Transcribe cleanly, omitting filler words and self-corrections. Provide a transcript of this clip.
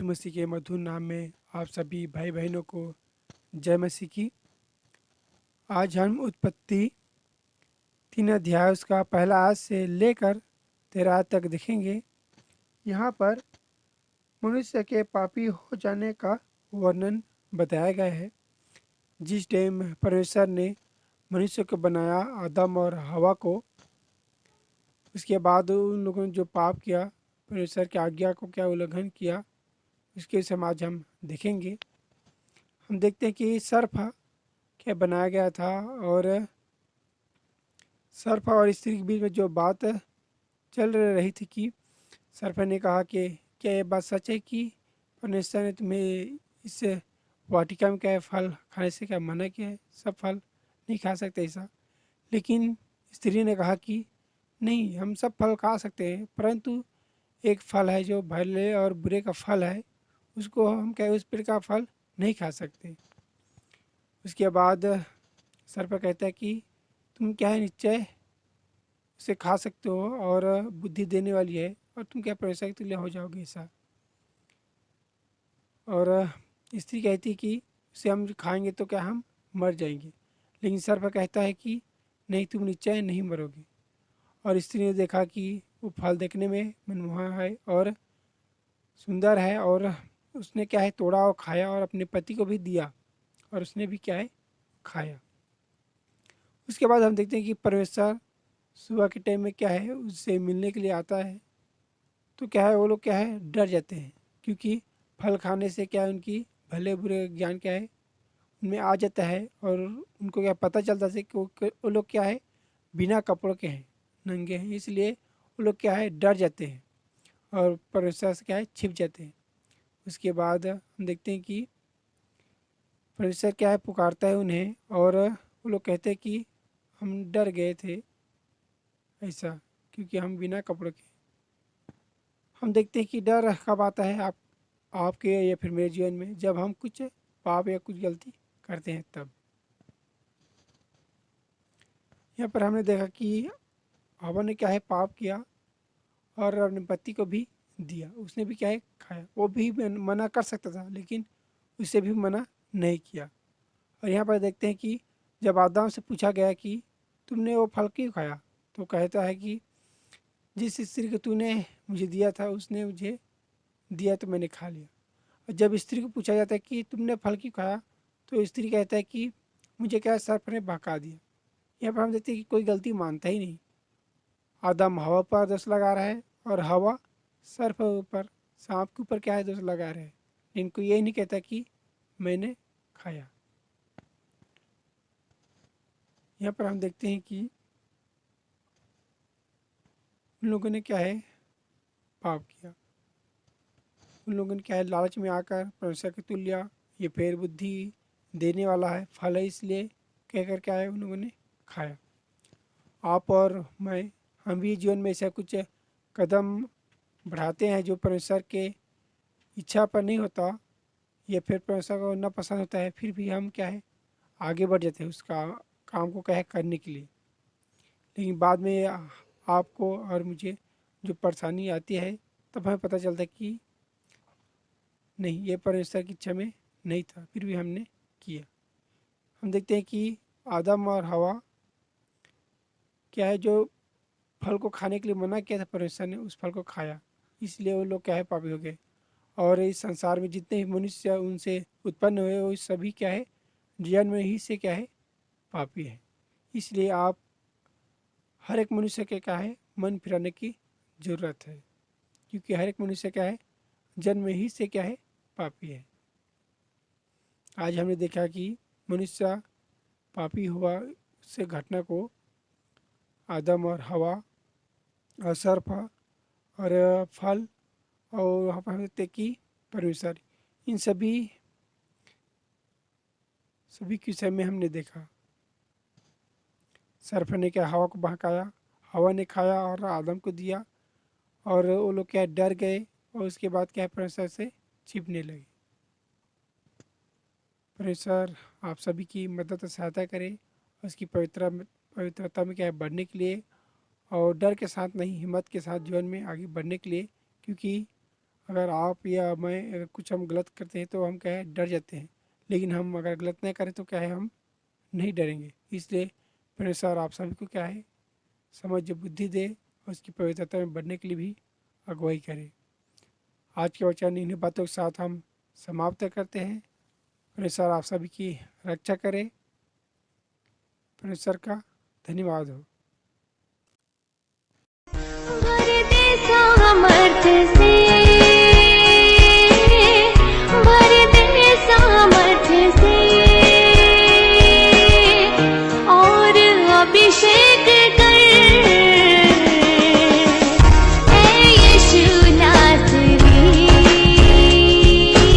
यीशु मसीह के मधुर नाम में आप सभी भाई बहनों को जय मसीह की। आज हम उत्पत्ति 3 अध्याय उसका पहला आयत से लेकर 13 तक देखेंगे। यहाँ पर मनुष्य के पापी हो जाने का वर्णन बताया गया है। जिस टाइम परमेश्वर ने मनुष्य को बनाया, आदम और हवा को, उसके बाद उन लोगों ने जो पाप किया, परमेश्वर की आज्ञा को क्या उल्लंघन किया, उसके समाज हम देखेंगे। हम देखते हैं कि सर्प क्या बनाया गया था और सर्प और स्त्री के बीच में जो बात चल रही थी कि सर्प ने कहा कि क्या ये बात सच है कि परमेश्वर ने तुम्हें इस वाटिका में क्या है फल खाने से क्या मना किया है, सब फल नहीं खा सकते ऐसा। लेकिन स्त्री ने कहा कि नहीं, हम सब फल खा सकते हैं, परंतु एक फल है जो भले और बुरे का फल है, उसको हम क्या उस पेड़ का फल नहीं खा सकते। उसके बाद सर्प कहता है कि तुम क्या है, निश्चय उसे खा सकते हो और बुद्धि देने वाली है और तुम क्या परमेश्वर के तुल्य हो जाओगे ऐसा। और स्त्री कहती कि उसे हम खाएंगे तो क्या हम मर जाएंगे, लेकिन सर्प कहता है कि नहीं, तुम निश्चय नहीं मरोगे। और स्त्री ने देखा कि वो फल देखने में मनमोहक है और सुंदर है, और उसने क्या है तोड़ा और खाया और अपने पति को भी दिया और उसने भी क्या है खाया। उसके बाद हम देखते हैं कि परमेश्वर सुबह के टाइम में क्या है उससे मिलने के लिए आता है। तो क्या है वो लोग क्या है डर जाते हैं, क्योंकि फल खाने से क्या है उनकी भले बुरे ज्ञान क्या है उनमें आ जाता है, और उनको क्या पता चलता है कि वो लोग क्या है बिना कपड़ों के हैं, नंगे हैं, इसलिए वो लोग क्या है डर जाते हैं और परमेश्वर से क्या है छिप जाते हैं। उसके बाद हम देखते हैं कि परमेश्वर क्या है पुकारता है उन्हें, और वो लोग कहते हैं कि हम डर गए थे ऐसा, क्योंकि हम बिना कपड़ों के। हम देखते हैं कि डर कब आता है आपके या फिर मेरे जीवन में, जब हम कुछ पाप या कुछ गलती करते हैं तब। यहाँ पर हमने देखा कि हवा ने क्या है पाप किया और अपने पति को भी दिया, उसने भी क्या है खाया। वो भी मना कर सकता था, लेकिन उसे भी मना नहीं किया। और यहाँ पर देखते हैं कि जब आदम से पूछा गया कि तुमने वो फल क्यों खाया, तो कहता है कि जिस स्त्री को तूने मुझे दिया था उसने मुझे दिया तो मैंने खा लिया। और जब स्त्री को पूछा जाता है कि तुमने फल क्यों खाया, तो स्त्री कहता है कि मुझे क्या सर्प ने बहका दिया। यहाँ पर हम देखते हैं कि कोई गलती मानता ही नहीं। आदम हवा पर दोष लगा रहा है और हवा सर्प ऊपर, सांप के ऊपर क्या है दोष लगा रहे हैं। इनको यही नहीं कहता कि मैंने खाया। यहाँ पर हम देखते हैं कि उन लोगों ने क्या है पाप किया। उन लोगों ने क्या है लालच में आकर परमेश्वर के तुल्य ये पेड़ बुद्धि देने वाला है फल है, इसलिए कहकर क्या है उन लोगों ने खाया। आप और मैं, हम भी जीवन में ऐसा कुछ कदम बढ़ाते हैं जो परमेश्वर के इच्छा पर नहीं होता या फिर परमेश्वर को न पसंद होता है, फिर भी हम क्या है आगे बढ़ जाते हैं उसका काम को क्या है करने के लिए। लेकिन बाद में आपको और मुझे जो परेशानी आती है, तब हमें पता चलता है कि नहीं, ये परमेश्वर की इच्छा में नहीं था, फिर भी हमने किया। हम देखते हैं कि आदम और हवा क्या है जो फल को खाने के लिए मना किया था परमेश्वर ने, उस फल को खाया, इसलिए वो लोग क्या है पापी हो गए। और इस संसार में जितने भी मनुष्य उनसे उत्पन्न हुए वो सभी क्या है जीवन में ही से क्या है पापी है। इसलिए आप हर एक मनुष्य के क्या है मन फिराने की ज़रूरत है, क्योंकि हर एक मनुष्य क्या है जन्म ही से क्या है पापी है। आज हमने देखा कि मनुष्य पापी हुआ, उससे घटना को आदम और हवा और सर्प और फल, और वहाँ पर हम देखते हैं कि परमेश्वर, इन सभी के विषय में हमने देखा। सर्प ने क्या हवा को बहकाया, हवा ने खाया और आदम को दिया, और वो लोग क्या डर गए और उसके बाद क्या परमेश्वर से छिपने लगे। परमेश्वर आप सभी की मदद और सहायता करे उसकी पवित्रता में क्या है बढ़ने के लिए, और डर के साथ नहीं हिम्मत के साथ जीवन में आगे बढ़ने के लिए, क्योंकि अगर आप या मैं अगर कुछ हम गलत करते हैं तो हम क्या है डर जाते हैं, लेकिन हम अगर गलत नहीं करें तो क्या है हम नहीं डरेंगे। इसलिए परमेश्वर आप सभी को क्या है समझ बुद्धि दे और उसकी पवित्रता में बढ़ने के लिए भी अगुवाई करे। आज के वचन इन्हीं बातों के साथ हम समाप्त करते हैं। परमेश्वर आप सभी की रक्षा करे। परमेश्वर का धन्यवाद हो।